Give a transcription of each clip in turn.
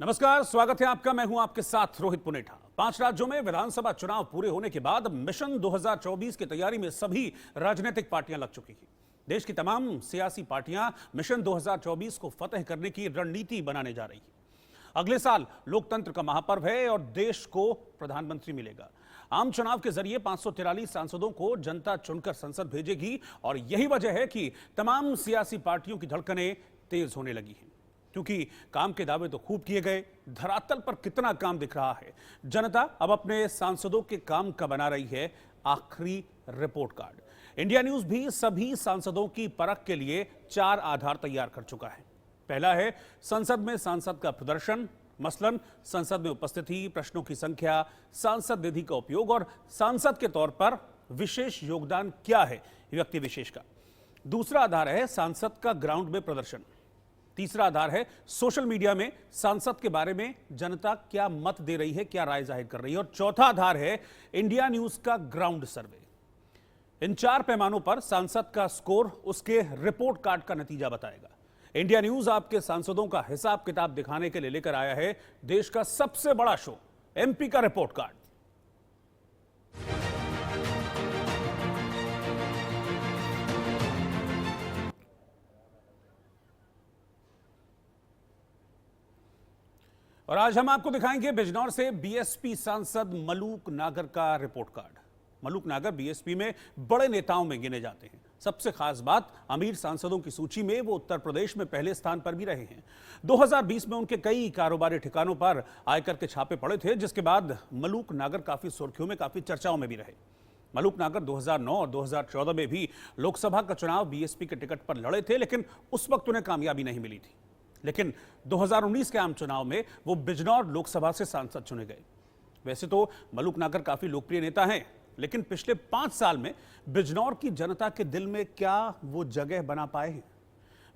नमस्कार, स्वागत है आपका। मैं हूं आपके साथ रोहित पुनेठा। 5 राज्यों में विधानसभा चुनाव पूरे होने के बाद मिशन 2024 की तैयारी में सभी राजनीतिक पार्टियां लग चुकी हैं। देश की तमाम सियासी पार्टियां मिशन 2024 को फतेह करने की रणनीति बनाने जा रही हैं। अगले साल लोकतंत्र का महापर्व है और देश को प्रधानमंत्री मिलेगा। आम चुनाव के जरिए 543 सांसदों को जनता चुनकर संसद भेजेगी और यही वजह है कि तमाम सियासी पार्टियों की धड़कनें तेज होने लगी हैं। क्योंकि काम के दावे तो खूब किए गए, धरातल पर कितना काम दिख रहा है। जनता अब अपने सांसदों के काम का बना रही है आखिरी रिपोर्ट कार्ड। इंडिया न्यूज भी सभी सांसदों की परख के लिए 4 आधार तैयार कर चुका है। पहला है संसद में सांसद का प्रदर्शन, मसलन संसद में उपस्थिति, प्रश्नों की संख्या, सांसद निधि का उपयोग और सांसद के तौर पर विशेष योगदान क्या है व्यक्ति विशेष का। दूसरा आधार है सांसद का ग्राउंड में प्रदर्शन। तीसरा आधार है सोशल मीडिया में सांसद के बारे में जनता क्या मत दे रही है, क्या राय जाहिर कर रही है। और चौथा आधार है इंडिया न्यूज का ग्राउंड सर्वे। इन 4 पैमानों पर सांसद का स्कोर उसके रिपोर्ट कार्ड का नतीजा बताएगा। इंडिया न्यूज आपके सांसदों का हिसाब किताब दिखाने के लिए लेकर आया है देश का सबसे बड़ा शो, एमपी का रिपोर्ट कार्ड। और आज हम आपको दिखाएंगे बिजनौर से बीएसपी सांसद मलूक नागर का रिपोर्ट कार्ड। मलूक नागर बीएसपी में बड़े नेताओं में गिने जाते हैं। सबसे खास बात, अमीर सांसदों की सूची में वो उत्तर प्रदेश में पहले स्थान पर भी रहे हैं। 2020 में उनके कई कारोबारी ठिकानों पर आयकर के छापे पड़े थे, जिसके बाद मलूक नागर काफी सुर्खियों में, काफी चर्चाओं में भी रहे। मलूक नागर 2009 और 2014 में भी लोकसभा का चुनाव बीएसपी के टिकट पर लड़े थे, लेकिन उस वक्त उन्हें कामयाबी नहीं मिली थी। लेकिन 2019 के आम चुनाव में वो बिजनौर लोकसभा से सांसद चुने गए। वैसे तो मलूक नागर काफी लोकप्रिय नेता हैं, लेकिन पिछले 5 साल में बिजनौर की जनता के दिल में क्या वो जगह बना पाए हैं?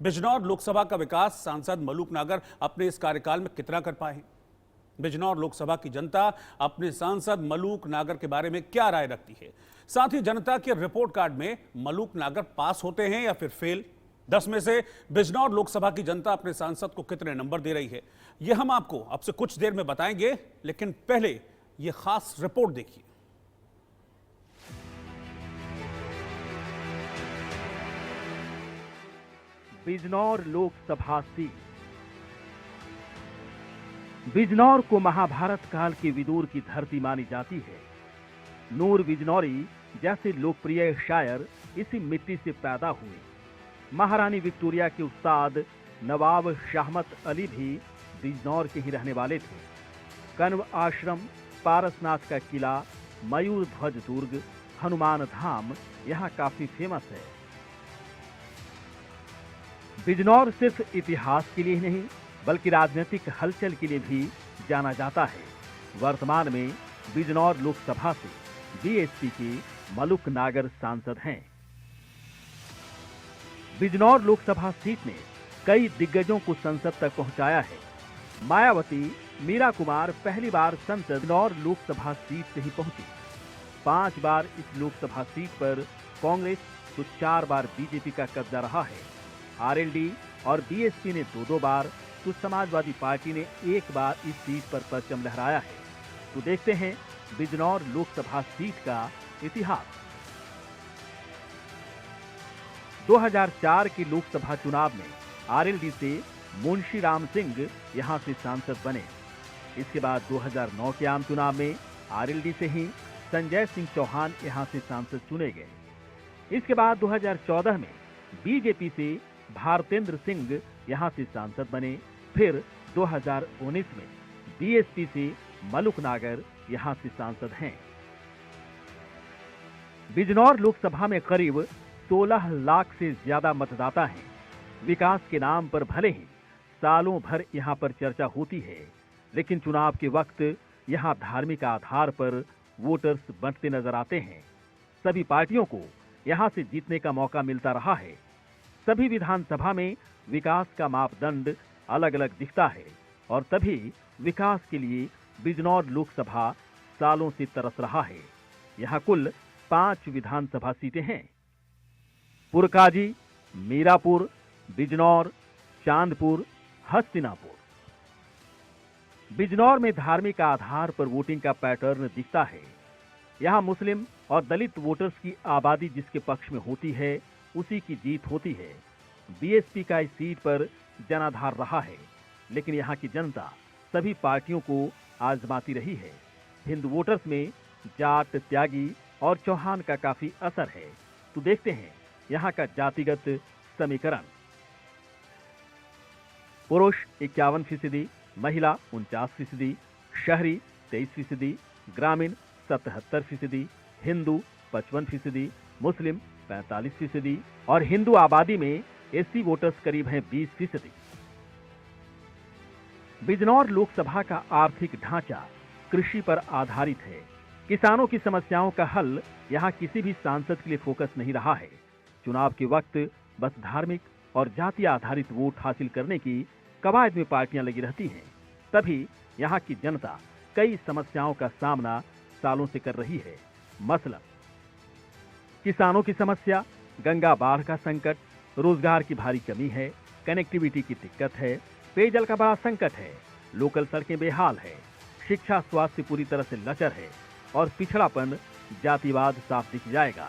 बिजनौर लोकसभा का विकास सांसद मलूक नागर अपने इस कार्यकाल में कितना कर पाए हैं? बिजनौर लोकसभा की जनता अपने सांसद मलूक नागर के बारे में क्या राय रखती है? साथ ही जनता के रिपोर्ट कार्ड में मलूक नागर पास होते हैं या फिर फेल? 10 में से बिजनौर लोकसभा की जनता अपने सांसद को कितने नंबर दे रही है, यह हम आपको अब से कुछ देर में बताएंगे। लेकिन पहले यह खास रिपोर्ट देखिए। बिजनौर लोकसभा सीट। बिजनौर को महाभारत काल के विदुर की धरती मानी जाती है। नूर बिजनौरी जैसे लोकप्रिय शायर इसी मिट्टी से पैदा हुए। महारानी विक्टोरिया के उस्ताद नवाब शाहमत अली भी बिजनौर के ही रहने वाले थे। कण्व आश्रम, पारसनाथ का किला, मयूर ध्वज दुर्ग, हनुमान धाम यहाँ काफी फेमस है। बिजनौर सिर्फ इतिहास के लिए ही नहीं बल्कि राजनीतिक हलचल के लिए भी जाना जाता है। वर्तमान में बिजनौर लोकसभा से बीएसपी के मलूक नागर सांसद हैं। बिजनौर लोकसभा सीट ने कई दिग्गजों को संसद तक पहुंचाया है। मायावती, मीरा कुमार पहली बार संसद बिजनौर लोकसभा सीट से ही पहुंची। 5 बार इस लोकसभा सीट पर कांग्रेस तो 4 बार बीजेपी का कब्जा रहा है। आरएलडी और बीएसपी ने 2-2 बार तो समाजवादी पार्टी ने 1 बार इस सीट पर परचम लहराया है। तो देखते हैं बिजनौर लोकसभा सीट का इतिहास। 2004 के लोकसभा चुनाव में आरएलडी से मुंशी राम सिंह यहां से सांसद बने। इसके बाद 2009 के आम चुनाव में आरएलडी से ही संजय सिंह चौहान यहां से सांसद चुने गए। इसके बाद 2014 में बीजेपी से भारतेंद्र सिंह यहां से सांसद बने। फिर 2019 में बीएसपी से मलूक नागर यहां से सांसद हैं। बिजनौर लोकसभा में करीब 16 लाख से ज्यादा मतदाता हैं। विकास के नाम पर भले ही सालों भर यहां पर चर्चा होती है, लेकिन चुनाव के वक्त यहां धार्मिक आधार पर वोटर्स बंटते नजर आते हैं। सभी पार्टियों को यहां से जीतने का मौका मिलता रहा है। सभी विधानसभा में विकास का मापदंड अलग अलग दिखता है और तभी विकास के लिए बिजनौर लोकसभा सालों से तरस रहा है। यहां कुल 5 विधानसभा सीटें हैं। पुरकाजी, मीरापुर, बिजनौर, चांदपुर, हस्तिनापुर। बिजनौर में धार्मिक आधार पर वोटिंग का पैटर्न दिखता है। यहाँ मुस्लिम और दलित वोटर्स की आबादी जिसके पक्ष में होती है उसी की जीत होती है। बीएसपी का इस सीट पर जनाधार रहा है, लेकिन यहाँ की जनता सभी पार्टियों को आजमाती रही है। हिंदू वोटर्स में जाट, त्यागी और चौहान का काफी असर है। तो देखते हैं यहाँ का जातिगत समीकरण। पुरुष 51%, महिला 49%, शहरी 23%, ग्रामीण 77%, हिंदू 55%, मुस्लिम 45% और हिंदू आबादी में एससी वोटर्स करीब हैं 20%। बिजनौर लोकसभा का आर्थिक ढांचा कृषि पर आधारित है। किसानों की समस्याओं का हल यहाँ किसी भी सांसद के लिए फोकस नहीं रहा है। चुनाव के वक्त बस धार्मिक और जाति आधारित वोट हासिल करने की कवायद में पार्टियां लगी रहती हैं। तभी यहाँ की जनता कई समस्याओं का सामना सालों से कर रही है। मसलन किसानों की समस्या, गंगा बाढ़ का संकट, रोजगार की भारी कमी है, कनेक्टिविटी की दिक्कत है, पेयजल का बड़ा संकट है, लोकल सड़कें बेहाल है, शिक्षा स्वास्थ्य पूरी तरह से लचर है और पिछड़ापन, जातिवाद साफ दिख जाएगा।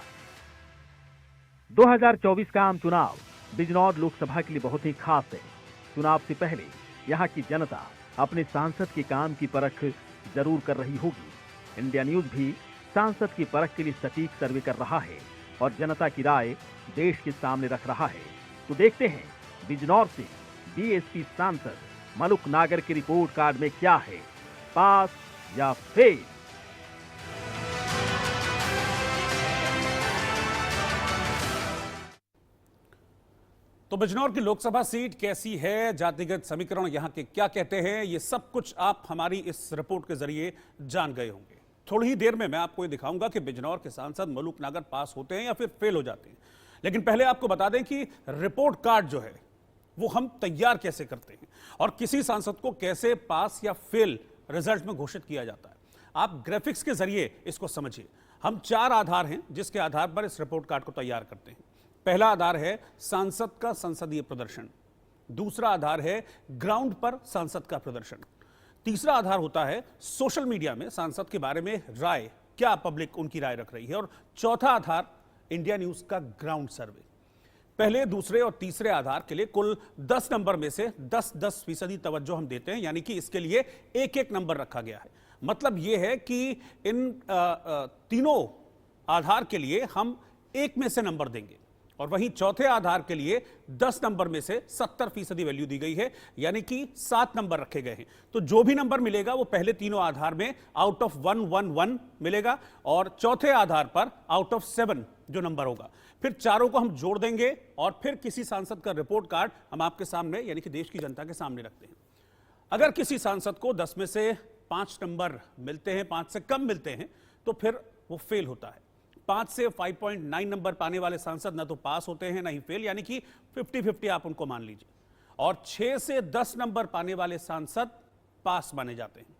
2024 का आम चुनाव बिजनौर लोकसभा के लिए बहुत ही खास है। चुनाव से पहले यहाँ की जनता अपने सांसद के काम की परख जरूर कर रही होगी। इंडिया न्यूज भी सांसद की परख के लिए सटीक सर्वे कर रहा है और जनता की राय देश के सामने रख रहा है। तो देखते हैं बिजनौर से बीएसपी सांसद मलुक नागर के रिपोर्ट कार्ड में क्या है, पास या फेल। तो बिजनौर की लोकसभा सीट कैसी है, जातिगत समीकरण यहाँ के क्या कहते हैं, ये सब कुछ आप हमारी इस रिपोर्ट के जरिए जान गए होंगे। थोड़ी ही देर में मैं आपको ये दिखाऊंगा कि बिजनौर के सांसद मलुक नागर पास होते हैं या फिर फेल हो जाते हैं। लेकिन पहले आपको बता दें कि रिपोर्ट कार्ड जो है वो हम तैयार कैसे करते हैं और किसी सांसद को कैसे पास या फेल रिजल्ट में घोषित किया जाता है। आप ग्राफिक्स के जरिए इसको समझिए। हम 4 आधार हैं जिसके आधार पर इस रिपोर्ट कार्ड को तैयार करते हैं। पहला आधार है सांसद का संसदीय प्रदर्शन, दूसरा आधार है ग्राउंड पर सांसद का प्रदर्शन, तीसरा आधार होता है सोशल मीडिया में सांसद के बारे में राय, क्या पब्लिक उनकी राय रख रही है, और चौथा आधार इंडिया न्यूज का ग्राउंड सर्वे। पहले, दूसरे और तीसरे आधार के लिए कुल 10 नंबर में से 10% तवज्जो हम देते हैं, यानी कि इसके लिए एक एक नंबर रखा गया है। मतलब यह है कि इन तीनों आधार के लिए हम 1 में से नंबर देंगे और वहीं चौथे आधार के लिए 10 नंबर में से 70% वैल्यू दी गई है, यानी कि 7 नंबर रखे गए हैं। तो जो भी नंबर मिलेगा वो पहले तीनों आधार में आउट ऑफ 111 मिलेगा और चौथे आधार पर आउट ऑफ 7 जो नंबर होगा। फिर चारों को हम जोड़ देंगे और फिर किसी सांसद का रिपोर्ट कार्ड हम आपके सामने यानी कि देश की जनता के सामने रखते हैं। अगर किसी सांसद को 10 में से 5 नंबर मिलते हैं, 5 से कम मिलते हैं, तो फिर वो फेल होता है। 5 से 5.9 नंबर पाने वाले सांसद ना तो पास होते हैं ना ही फेल, यानी कि 50-50 आप उनको मान लीजिए। और 6 से 10 नंबर पाने वाले सांसद पास माने जाते हैं।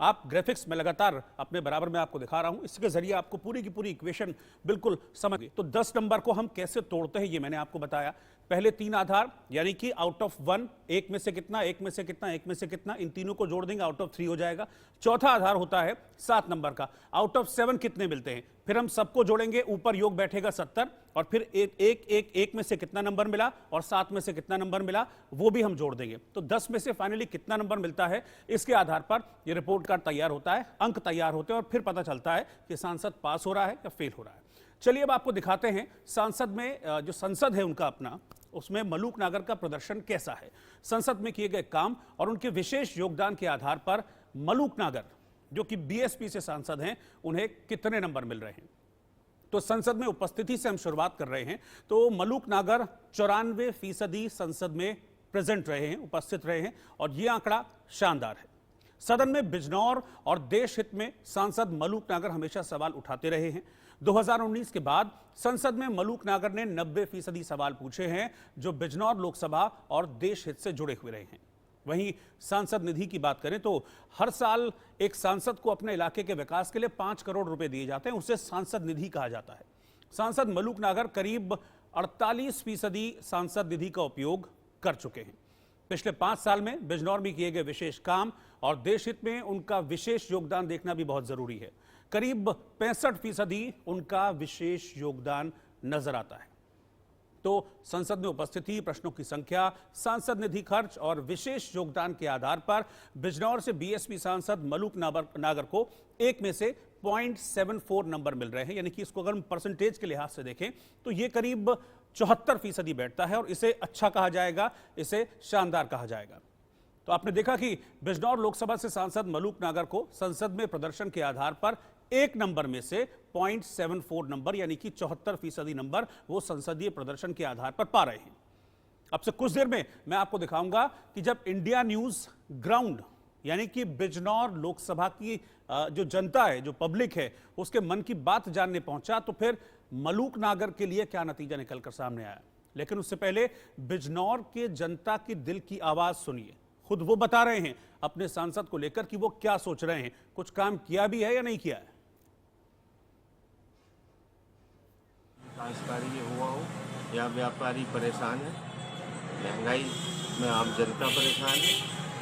आप ग्राफिक्स में लगातार अपने बराबर में आपको दिखा रहा हूं, इसके जरिए आपको पूरी की पूरी इक्वेशन बिल्कुल समझ गए। तो 10 नंबर को हम कैसे तोड़ते हैं ये मैंने आपको बताया। पहले 3 आधार यानी कि आउट ऑफ 1, 1 में से कितना, 1 में से कितना, 1 में से कितना, इन तीनों को जोड़ देंगे, आउट ऑफ 3 हो जाएगा। चौथा आधार होता है 7 नंबर का, आउट ऑफ 7 कितने मिलते हैं, फिर हम सबको जोड़ेंगे, ऊपर योग बैठेगा 70 और फिर एक में से कितना नंबर मिला और 7 में से कितना नंबर मिला वो भी हम जोड़ देंगे। तो 10 में से फाइनली कितना नंबर मिलता है, इसके आधार पर यह रिपोर्ट कार्ड तैयार होता है, अंक तैयार होते हैं और फिर पता चलता है कि सांसद पास हो रहा है या फेल हो रहा है। चलिए अब आपको दिखाते हैं सांसद में जो संसद है उनका अपना, उसमें मलुक नागर का प्रदर्शन कैसा है। संसद में किए गए काम और उनके विशेष योगदान के आधार पर मलुक नागर जो कि बीएसपी से सांसद हैं, उन्हें कितने नंबर मिल रहे हैं। तो संसद में उपस्थिति से हम शुरुआत कर रहे हैं। तो मलुक नागर 94% संसद में प्रेजेंट रहे हैं, उपस्थित रहे हैं और यह आंकड़ा शानदार है। सदन में बिजनौर और देश हित में सांसद मलुक नागर हमेशा सवाल उठाते रहे हैं। 2019 के बाद संसद में मलुक नागर ने 90% सवाल पूछे हैं जो बिजनौर लोकसभा और देश हित से जुड़े हुए रहे हैं। वहीं सांसद निधि की बात करें तो हर साल एक सांसद को अपने इलाके के विकास के लिए 5 करोड़ रुपए दिए जाते हैं, उसे सांसद निधि कहा जाता है। सांसद मलुक नागर करीब 48% सांसद निधि का उपयोग कर चुके हैं। पिछले 5 साल में बिजनौर में किए गए विशेष काम और देश हित में उनका विशेष योगदान देखना भी बहुत जरूरी है। करीब 65% उनका विशेष योगदान नजर आता है। तो संसद में उपस्थिति, प्रश्नों की संख्या, सांसद निधि खर्च और विशेष योगदान के आधार पर बिजनौर से बीएसपी सांसद मलूक नागर को 1 में से 0.74 नंबर मिल रहे हैं। यानी कि इसको अगर हम परसेंटेज के लिहाज से देखें तो ये करीब 74% बैठता है और इसे अच्छा कहा जाएगा, इसे शानदार कहा जाएगा। तो आपने देखा कि बिजनौर लोकसभा से सांसद मलूक नागर को संसद में प्रदर्शन के आधार पर 1 नंबर में से 0.74 नंबर यानी कि 74% नंबर वो संसदीय प्रदर्शन के आधार पर पा रहे हैं। अब से कुछ देर में मैं आपको दिखाऊंगा कि जब इंडिया न्यूज ग्राउंड यानी कि बिजनौर लोकसभा की जो जनता है, जो पब्लिक है, उसके मन की बात जानने पहुंचा तो फिर मलूक नागर के लिए क्या नतीजा निकलकर सामने आया। लेकिन उससे पहले बिजनौर के जनता की दिल की आवाज सुनिए। खुद वो बता रहे हैं अपने सांसद को लेकर कि वो क्या सोच रहे हैं, कुछ काम किया भी है या नहीं किया है। विकास कार्य हुआ हो या व्यापारी परेशान है, महंगाई में आम जनता परेशान है,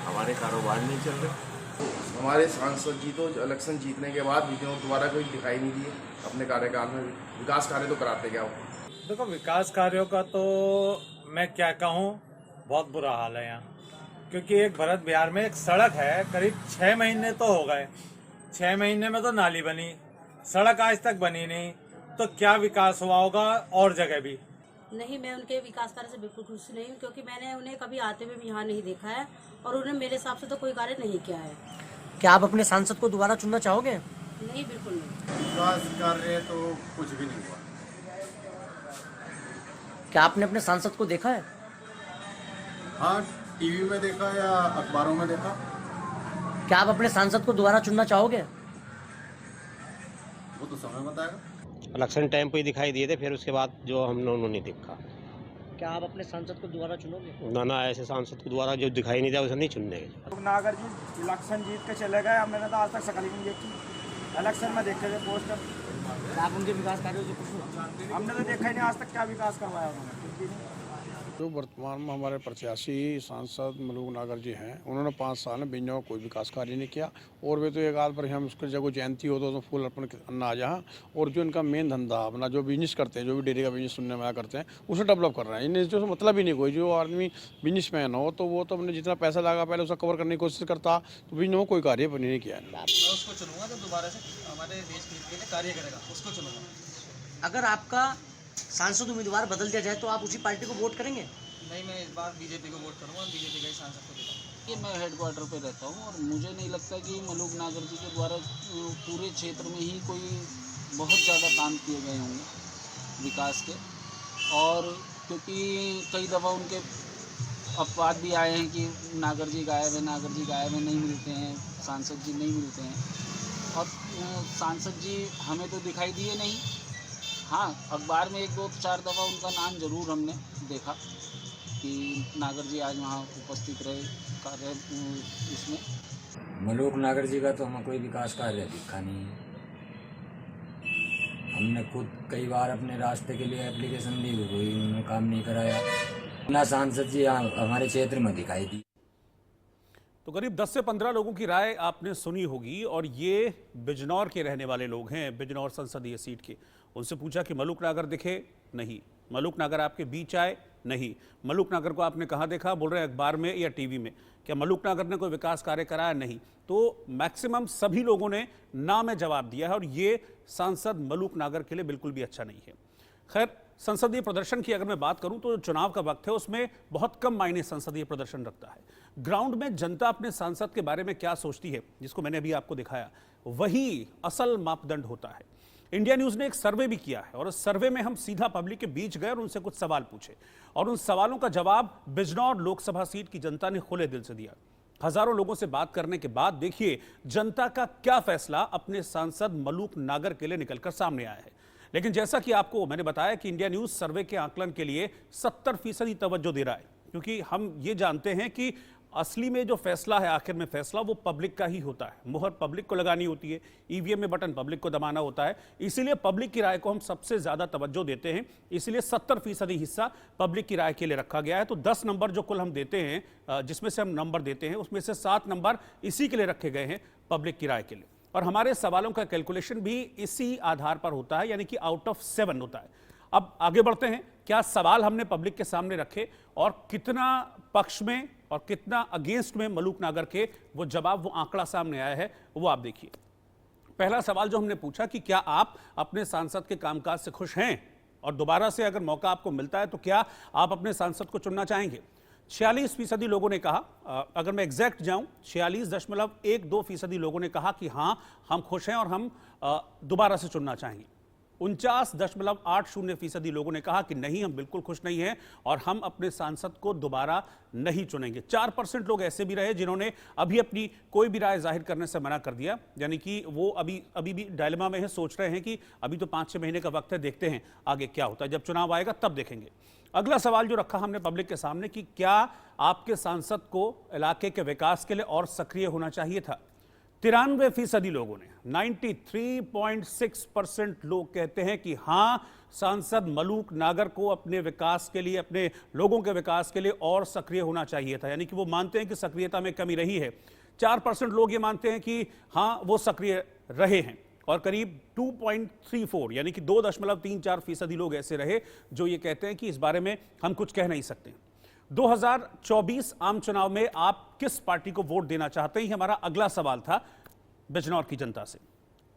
हमारे कारोबार नहीं चल रहे। हमारे सांसद जी तो इलेक्शन जीतने के बाद भी दोबारा कोई दिखाई नहीं दिए अपने कार्यकाल में। विकास कार्य तो कराते क्या हो? देखो, विकास कार्यों का तो मैं क्या कहूँ, बहुत बुरा हाल है यहाँ। क्योंकि एक भरत बिहार में एक सड़क है, करीब 6 महीने तो हो गए, 6 महीने में तो नाली बनी, सड़क आज तक बनी नहीं, तो क्या विकास हुआ होगा और जगह भी। नहीं, मैं उनके विकास कार्य से बिल्कुल खुश नहीं हूँ, क्योंकि मैंने उन्हें कभी आते हुए भी यहाँ नहीं देखा है और उन्होंने मेरे हिसाब से तो कोई कार्य नहीं किया है। क्या आप अपने सांसद को दोबारा चुनना चाहोगे? नहीं, बिल्कुल नहीं। विकास कार्य तो कुछ भी नहीं हुआ। क्या आपने अपने सांसद को देखा है? हाँ, टीवी में देखा या अखबारों में देखा। क्या आप अपने सांसद को दोबारा चुनना चाहोगे? वो तो समय बताएगा। इलेक्शन टाइम पे ही दिखाई दिए थे, फिर उसके बाद जो हम लोगों ने देखा। क्या आप अपने सांसद को दोबारा चुनोगे? ना ऐसे सांसद को दोबारा जो दिखाई नहीं दिया उसे नहीं चुनने। नागर जी इलेक्शन जीत के चले गए, अब मैंने तो आज तक शकल ही नहीं देखी। इलेक्शन में देखे थे पोस्टर। आप उनके विकास कार्यों से खुश हो? हमने तो देखा ही नहीं आज तक क्या विकास करवाया उन्होंने, कुछ भी नहीं। जो वर्तमान में हमारे प्रत्याशी सांसद मलूक नागर जी हैं, उन्होंने 5 साल में बिजनौर कोई विकास कार्य नहीं किया। और वे तो एक आध पर हम उसके जब जयंती हो तो फूल अर्पण करना आ जहाँ। और जो इनका मेन धंधा अपना जो बिजनेस करते हैं, जो भी डेयरी का बिजनेस सुनने में आया करते हैं, उसे डेवलप कर रहे हैं। इन्हें जो मतलब ही नहीं कोई। जो आदमी बिजनेसमैन हो तो वो तो अपने जितना पैसा लगा पहले उसका कवर करने की कोशिश करता, तो बिजनौर कोई कार्य नहीं किया। मैं उसको चुनूंगा जो दोबारा से हमारे देश के लिए कार्य करेगा, उसको चुनूंगा। अगर आपका सांसद उम्मीदवार बदल दिया जाए तो आप उसी पार्टी को वोट करेंगे? नहीं, मैं इस बार बीजेपी को वोट करूंगा, बीजेपी का ही सांसद को देता हूँ। ये मैं हेडक्वार्टर पे रहता हूँ और मुझे नहीं लगता कि मलूक नागर जी के द्वारा पूरे क्षेत्र में ही कोई बहुत ज़्यादा काम किए गए होंगे विकास के। और क्योंकि कई दफ़ा उनके अपवाद भी आए हैं कि नागर जी गायब है, नागर जी गायब है, नहीं मिलते हैं, सांसद जी नहीं मिलते हैं। और सांसद जी हमें तो दिखाई दिए नहीं। हाँ, अखबार में 1-2-4 दफ़ा उनका नाम ज़रूर हमने देखा कि नागर जी आज वहाँ उपस्थित रहे कार्य इसमें। मलूक नागर जी का तो हमें कोई विकास कार्य दिखा नहीं है। हमने खुद कई बार अपने रास्ते के लिए एप्लीकेशन दी, कोई उन्होंने काम नहीं कराया। ना सांसद जी हमारे क्षेत्र में दिखाई दी। तो करीब 10 से 15 लोगों की राय आपने सुनी होगी और ये बिजनौर के रहने वाले लोग हैं, बिजनौर संसदीय सीट के। उनसे पूछा कि मलूक नागर दिखे? नहीं। मलूक नागर आपके बीच आए? नहीं। मलूक नागर को आपने कहाँ देखा? बोल रहे हैं अखबार में या टीवी में। क्या मलूक नागर ने कोई विकास कार्य कराया? नहीं। तो मैक्सिमम सभी लोगों ने ना में जवाब दिया है और ये सांसद मलूक नागर के लिए बिल्कुल भी अच्छा नहीं है। खैर, संसदीय प्रदर्शन की अगर मैं बात करूं तो चुनाव का वक्त है, उसमें बहुत कम मायने संसदीय प्रदर्शन रखता है। ग्राउंड में जनता अपने सांसद के बारे में क्या सोचती है, जिसको मैंने अभी आपको दिखाया, वही असल मापदंड होता है। इंडिया न्यूज ने एक सर्वे भी किया है और उस सर्वे में हम सीधा पब्लिक के बीच गए और उनसे कुछ सवाल पूछे और उन सवालों का जवाब बिजनौर लोकसभा सीट की जनता ने खुले दिल से दिया। हजारों लोगों से बात करने के बाद देखिए जनता का क्या फैसला अपने सांसद मलूक नागर के लिए निकलकर सामने आया है। लेकिन जैसा कि आपको मैंने बताया कि इंडिया न्यूज सर्वे के आकलन के लिए 70% तवज्जो दे रहा है, क्योंकि हम ये जानते हैं कि असली में जो फैसला है, आखिर में फैसला वो पब्लिक का ही होता है। मुहर पब्लिक को लगानी होती है, ईवीएम में बटन पब्लिक को दबाना होता है। इसीलिए पब्लिक की राय को हम सबसे ज्यादा तवज्जो देते हैं। इसीलिए 70% हिस्सा पब्लिक की राय के लिए रखा गया है। तो 10 नंबर जो कुल हम देते हैं, जिसमें से हम नंबर देते हैं, उसमें से 7 नंबर इसी के लिए रखे गए हैं, पब्लिक की राय के लिए। और हमारे सवालों का कैलकुलेशन भी इसी आधार पर होता है, यानी कि आउट ऑफ 7 होता है। अब आगे बढ़ते हैं, क्या सवाल हमने पब्लिक के सामने रखे और कितना पक्ष में और कितना अगेंस्ट में मलूक नागर के वो जवाब, वो आंकड़ा सामने आया है, वो आप देखिए। पहला सवाल जो हमने पूछा कि क्या आप अपने सांसद के कामकाज से खुश हैं और दोबारा से अगर मौका आपको मिलता है तो क्या आप अपने सांसद को चुनना चाहेंगे। 46% लोगों ने कहा, अगर मैं एग्जैक्ट जाऊं 46.12% लोगों ने कहा कि हां हम खुश हैं और हम दोबारा से चुनना चाहेंगे। 49.80% लोगों ने कहा कि नहीं, हम बिल्कुल खुश नहीं हैं और हम अपने सांसद को दोबारा नहीं चुनेंगे। 4% लोग ऐसे भी रहे जिन्होंने अभी अपनी कोई भी राय जाहिर करने से मना कर दिया, यानी कि वो अभी भी डायलेमा में है, सोच रहे हैं कि अभी तो 5-6 महीने का वक्त है, देखते हैं आगे क्या होता है, जब चुनाव आएगा तब देखेंगे। अगला सवाल जो रखा हमने पब्लिक के सामने कि क्या आपके सांसद को इलाके के विकास के लिए और सक्रिय होना चाहिए था। 93% लोगों ने, 93.6% लोग कहते हैं कि हां, सांसद मलूक नागर को अपने विकास के लिए, अपने लोगों के विकास के लिए और सक्रिय होना चाहिए था, यानी कि वो मानते हैं कि सक्रियता में कमी रही है। 4% लोग ये मानते हैं कि हां, वो सक्रिय रहे हैं और करीब 2.34 यानी कि 2.34% लोग ऐसे रहे जो ये कहते हैं कि इस बारे में हम कुछ कह नहीं सकते। 2024 आम चुनाव में आप किस पार्टी को वोट देना चाहते हैं, हमारा अगला सवाल था बिजनौर की जनता से।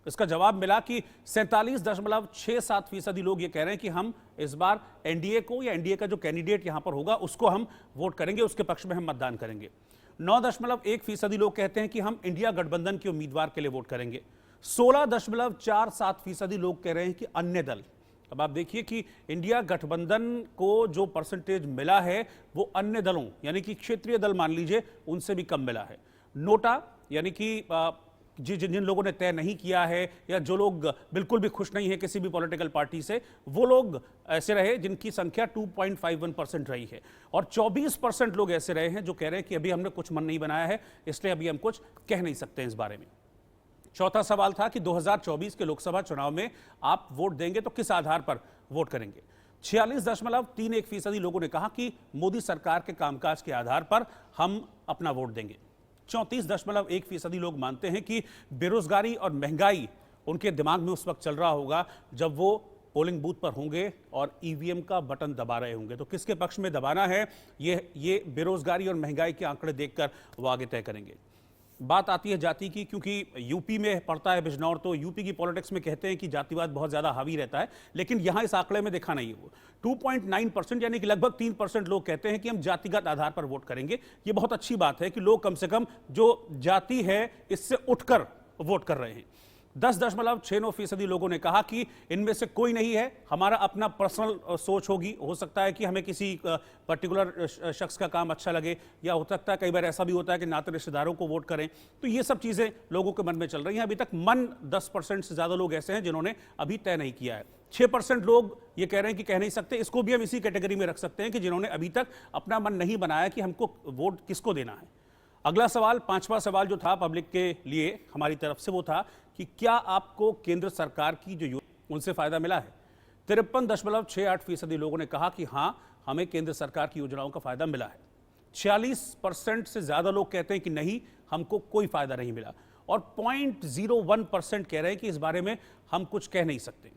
इसका जवाब मिला कि 47.67% लोग ये कह रहे हैं कि हम इस बार एनडीए को, या एनडीए का जो कैंडिडेट यहां पर होगा उसको हम वोट करेंगे, उसके पक्ष में हम मतदान करेंगे। 9.1% लोग कहते हैं कि हम इंडिया गठबंधन के उम्मीदवार के लिए वोट करेंगे। 16.47% लोग कह रहे हैं कि अन्य दल। अब आप देखिए कि इंडिया गठबंधन को जो परसेंटेज मिला है वो अन्य दलों, यानी कि क्षेत्रीय दल मान लीजिए, उनसे भी कम मिला है। नोटा, यानी कि जिन लोगों ने तय नहीं किया है या जो लोग बिल्कुल भी खुश नहीं है किसी भी पॉलिटिकल पार्टी से, वो लोग ऐसे रहे जिनकी संख्या 2.51% रही है। और 24% लोग ऐसे रहे हैं जो कह रहे हैं कि अभी हमने कुछ मन नहीं बनाया है, इसलिए अभी हम कुछ कह नहीं सकते इस बारे में। चौथा सवाल था कि 2024 के लोकसभा चुनाव में आप वोट देंगे तो किस आधार पर वोट करेंगे। 46.31% लोगों ने कहा कि मोदी सरकार के कामकाज के आधार पर हम अपना वोट देंगे। 34.1% लोग मानते हैं कि बेरोजगारी और महंगाई उनके दिमाग में उस वक्त चल रहा होगा जब वो पोलिंग बूथ पर होंगे और ईवीएम का बटन दबा रहे होंगे। तो किसके पक्ष में दबाना है, ये बेरोजगारी और महंगाई के आंकड़े देखकर वो आगे तय करेंगे। बात आती है जाति की, क्योंकि यूपी में पड़ता है बिजनौर, तो यूपी की पॉलिटिक्स में कहते हैं कि जातिवाद बहुत ज़्यादा हावी रहता है, लेकिन यहाँ इस आंकड़े में देखा नहीं है। वो 2.9% यानी कि लगभग 3% लोग कहते हैं कि हम जातिगत आधार पर वोट करेंगे। ये बहुत अच्छी बात है कि लोग कम से कम जो जाति है इससे उठकर वोट कर रहे हैं। 10.69% लोगों ने कहा कि इनमें से कोई नहीं है, हमारा अपना पर्सनल सोच होगी, हो सकता है कि हमें किसी पर्टिकुलर शख्स का काम अच्छा लगे, या हो सकता है कई बार ऐसा भी होता है कि नाते रिश्तेदारों को वोट करें। तो ये सब चीज़ें लोगों के मन में चल रही हैं। अभी तक मन 10% से ज़्यादा लोग ऐसे हैं जिन्होंने अभी तय नहीं किया है। 6% लोग ये कह रहे हैं कि कह नहीं सकते, इसको भी हम इसी कैटेगरी में रख सकते हैं कि जिन्होंने अभी तक अपना मन नहीं बनाया कि हमको वोट किसको देना है। अगला सवाल, 5वां सवाल जो था पब्लिक के लिए हमारी तरफ से, वो था कि क्या आपको केंद्र सरकार की जो उनसे फायदा मिला है। 53.68% लोगों ने कहा कि हां, हमें केंद्र सरकार की योजनाओं का फायदा मिला है। 46% से ज्यादा लोग कहते हैं कि नहीं, हमको कोई फायदा नहीं मिला। और 0.01% कह रहे हैं कि इस बारे में हम कुछ कह नहीं सकते।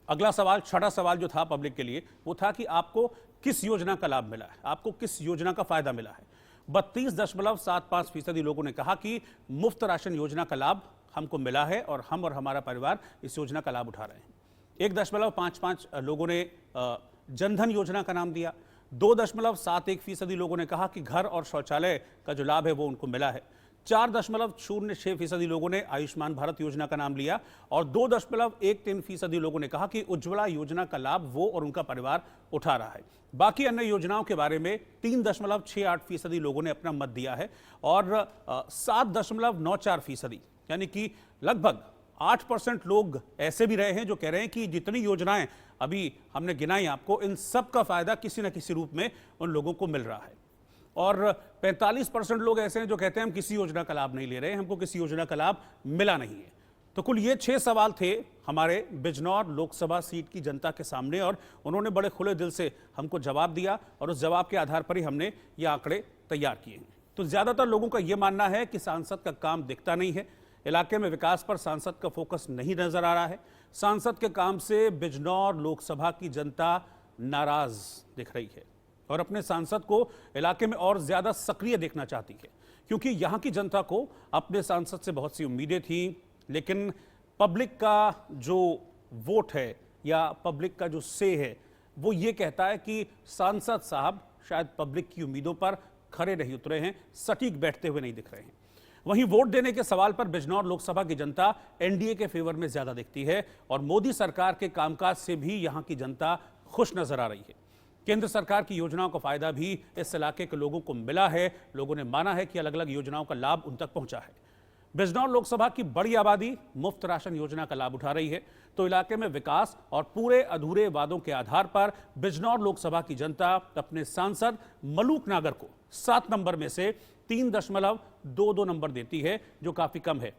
अगला सवाल, 6वां सवाल जो था पब्लिक के लिए, वो था कि आपको किस योजना का लाभ मिला है, आपको किस योजना का फायदा मिला है। 32.75% लोगों ने कहा कि मुफ्त राशन योजना का लाभ हमको मिला है और हम और हमारा परिवार इस योजना का लाभ उठा रहे हैं। 1.55 लोगों ने जनधन योजना का नाम दिया। 2.71% लोगों ने कहा कि घर और शौचालय का जो लाभ है वो उनको मिला है। 4.06% लोगों ने आयुष्मान भारत योजना का नाम लिया और 2.13% लोगों ने कहा कि उज्ज्वला योजना का लाभ वो और उनका परिवार उठा रहा है। बाकी अन्य योजनाओं के बारे में 3.68% लोगों ने अपना मत दिया है और 7.94% यानी कि लगभग 8% लोग ऐसे भी रहे हैं जो कह रहे हैं कि जितनी योजनाएं अभी हमने गिनाई आपको, इन सब का फायदा किसी न किसी रूप में उन लोगों को मिल रहा है। और 45% लोग ऐसे हैं जो कहते हैं हम किसी योजना का लाभ नहीं ले रहे, हमको किसी योजना का लाभ मिला नहीं है। तो कुल ये 6 सवाल थे हमारे बिजनौर लोकसभा सीट की जनता के सामने और उन्होंने बड़े खुले दिल से हमको जवाब दिया और उस जवाब के आधार पर ही हमने ये आंकड़े तैयार किए हैं। तो ज्यादातर लोगों का यह मानना है कि सांसद का काम दिखता नहीं है, इलाके में विकास पर सांसद का फोकस नहीं नजर आ रहा है। सांसद के काम से बिजनौर लोकसभा की जनता नाराज दिख रही है और अपने सांसद को इलाके में और ज्यादा सक्रिय देखना चाहती है, क्योंकि यहां की जनता को अपने सांसद से बहुत सी उम्मीदें थी। लेकिन पब्लिक का जो वोट है या पब्लिक का जो से है वो ये कहता है कि सांसद साहब शायद पब्लिक की उम्मीदों पर खरे नहीं उतरे हैं, सटीक बैठते हुए नहीं दिख रहे हैं। वहीं वोट देने के सवाल पर बिजनौर लोकसभा की जनता एनडीए के फेवर में ज्यादा दिखती है और मोदी सरकार के कामकाज से भी यहां की जनता खुश नजर आ रही है। केंद्र सरकार की योजनाओं का फायदा भी इस इलाके के लोगों को मिला है। लोगों ने माना है कि अलग अलग योजनाओं का लाभ उन तक पहुंचा है। बिजनौर लोकसभा की बड़ी आबादी मुफ्त राशन योजना का लाभ उठा रही है, तो इलाके में विकास और पूरे अधूरे वादों के आधार पर बिजनौर लोकसभा की जनता अपने सांसद मलूक नागर को 7 नंबर में से 3.22 नंबर देती है, जो काफी कम है।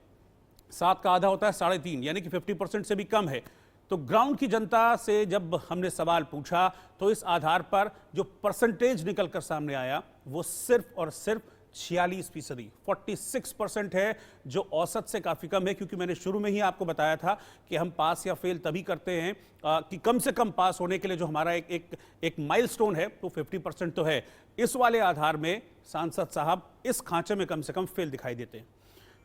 7 का आधा होता है 3.5, यानी कि 50% से भी कम है। तो ग्राउंड की जनता से जब हमने सवाल पूछा तो इस आधार पर जो परसेंटेज निकलकर सामने आया वो सिर्फ और सिर्फ 46%, 46% है, जो औसत से काफी कम है। क्योंकि मैंने शुरू में ही आपको बताया था कि हम पास या फेल तभी करते हैं कि कम से कम पास होने के लिए जो हमारा एक माइलस्टोन है तो 50% तो है। इस वाले आधार में सांसद साहब इस खांचे में कम से कम फेल दिखाई देते हैं।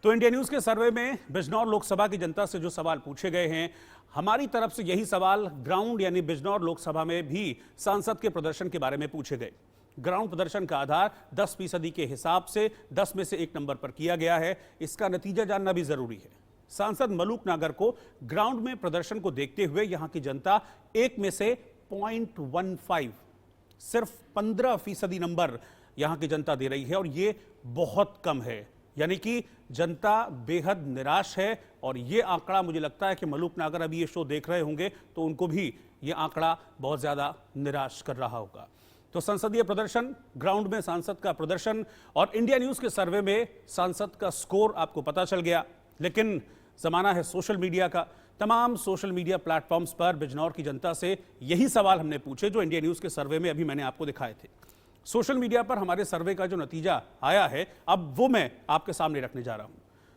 तो इंडिया न्यूज के सर्वे में बिजनौर लोकसभा की जनता से जो सवाल पूछे गए हैं, हमारी तरफ से यही सवाल ग्राउंड यानी बिजनौर लोकसभा में भी सांसद के प्रदर्शन के बारे में पूछे गए। ग्राउंड प्रदर्शन का आधार 10% के हिसाब से 10 में से 1 नंबर पर किया गया है। इसका नतीजा जानना भी जरूरी है। सांसद मलूक नागर को ग्राउंड में प्रदर्शन को देखते हुए यहां की जनता 1 में से 0.15, सिर्फ 15% नंबर यहां की जनता दे रही है और ये बहुत कम है। यानी कि जनता बेहद निराश है और ये आंकड़ा मुझे लगता है कि मलूक नागर अभी ये शो देख रहे होंगे तो उनको भी ये आंकड़ा बहुत ज्यादा निराश कर रहा होगा। तो संसदीय प्रदर्शन, ग्राउंड में सांसद का प्रदर्शन और इंडिया न्यूज के सर्वे में सांसद का स्कोर आपको पता चल गया। लेकिन जमाना है सोशल मीडिया का। तमाम सोशल मीडिया प्लेटफॉर्म्स पर बिजनौर की जनता से यही सवाल हमने पूछे जो इंडिया न्यूज के सर्वे में अभी मैंने आपको दिखाए थे। सोशल मीडिया पर हमारे सर्वे का जो नतीजा आया है अब वो मैं आपके सामने रखने जा रहा हूं।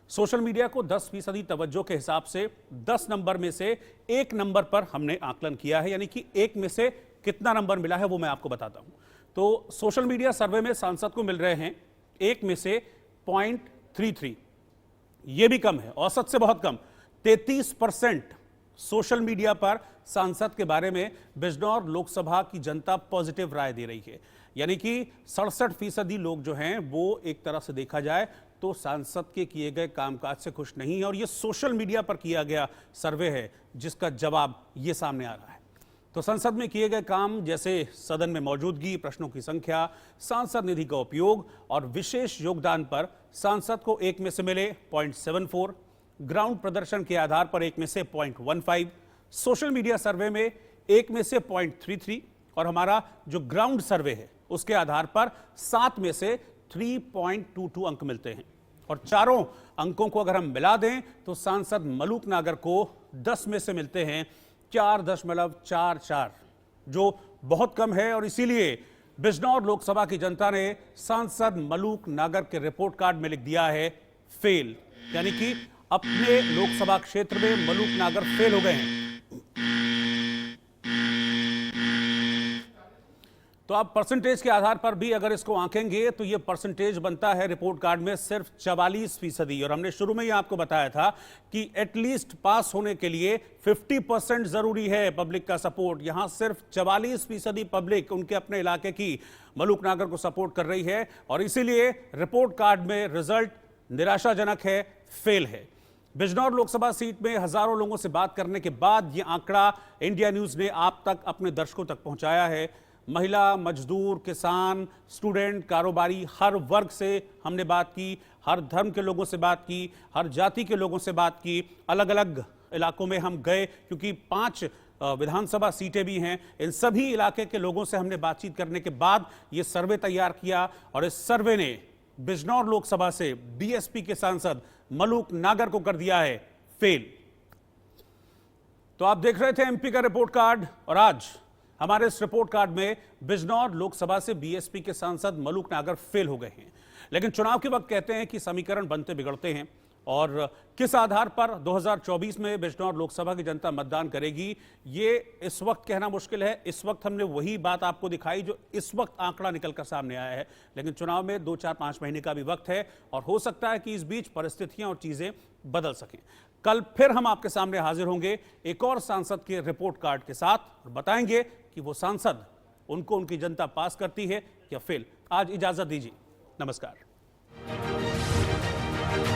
सोशल मीडिया को 10% तवज्जो के हिसाब से 10 नंबर में से 1 नंबर पर हमने आकलन किया है, यानी कि 1 में से कितना नंबर मिला है वो मैं आपको बताता हूं। तो सोशल मीडिया सर्वे में सांसद को मिल रहे हैं 1 में से 0.33, ये भी कम है, औसत से बहुत कम। 33% सोशल मीडिया पर सांसद के बारे में बिजनौर लोकसभा की जनता पॉजिटिव राय दे रही है, यानी कि 67% लोग जो हैं वो एक तरह से देखा जाए तो सांसद के किए गए कामकाज से खुश नहीं है। और ये सोशल मीडिया पर किया गया सर्वे है जिसका जवाब ये सामने आ रहा है। तो संसद में किए गए काम जैसे सदन में मौजूदगी, प्रश्नों की संख्या, सांसद निधि का उपयोग और विशेष योगदान पर सांसद को 1 में से मिले 0.74, ग्राउंड प्रदर्शन के आधार पर 1 में से 0.15, सोशल मीडिया सर्वे में 1 में से 0.33 और हमारा जो ग्राउंड सर्वे है उसके आधार पर 7 में से 3.22 अंक मिलते हैं। और चारों अंकों को अगर हम मिला दें तो सांसद मलूक नागर को 10 में से मिलते हैं 4.44, जो बहुत कम है। और इसीलिए बिजनौर लोकसभा की जनता ने सांसद मलूक नागर के रिपोर्ट कार्ड में लिख दिया है फेल, यानी कि अपने लोकसभा क्षेत्र में मलूक नागर फेल हो गए हैं। तो आप परसेंटेज के आधार पर भी अगर इसको आंकेंगे तो ये परसेंटेज बनता है रिपोर्ट कार्ड में सिर्फ 44%। और हमने शुरू में ही आपको बताया था कि एटलीस्ट पास होने के लिए 50% जरूरी है पब्लिक का सपोर्ट। यहां सिर्फ 44% पब्लिक उनके अपने इलाके की मलूक नागर को सपोर्ट कर रही है और इसीलिए रिपोर्ट कार्ड में रिजल्ट निराशाजनक है, फेल है। बिजनौर लोकसभा सीट में हजारों लोगों से बात करने के बाद यह आंकड़ा इंडिया न्यूज ने आप तक, अपने दर्शकों तक पहुंचाया है। महिला, मजदूर, किसान, स्टूडेंट, कारोबारी, हर वर्ग से हमने बात की, हर धर्म के लोगों से बात की, हर जाति के लोगों से बात की। अलग अलग इलाकों में हम गए क्योंकि 5 विधानसभा सीटें भी हैं। इन सभी इलाके के लोगों से हमने बातचीत करने के बाद ये सर्वे तैयार किया और इस सर्वे ने बिजनौर लोकसभा से बीएसपी के सांसद मलूक नागर को कर दिया है फेल। तो आप देख रहे थे एमपी का रिपोर्ट कार्ड और आज हमारे इस रिपोर्ट कार्ड में बिजनौर लोकसभा से बीएसपी के सांसद मलूक नागर फेल हो गए हैं। लेकिन चुनाव के वक्त कहते हैं कि समीकरण बनते बिगड़ते हैं और किस आधार पर 2024 में बिजनौर लोकसभा की जनता मतदान करेगी ये इस वक्त कहना मुश्किल है। इस वक्त हमने वही बात आपको दिखाई जो इस वक्त आंकड़ा निकलकर सामने आया है, लेकिन चुनाव में 2, 4, 5 महीने का भी वक्त है और हो सकता है कि इस बीच परिस्थितियां और चीजें बदल सकें। कल फिर हम आपके सामने हाजिर होंगे एक और सांसद के रिपोर्ट कार्ड के साथ और बताएंगे कि वो सांसद उनको उनकी जनता पास करती है या फेल। आज इजाजत दीजिए, नमस्कार।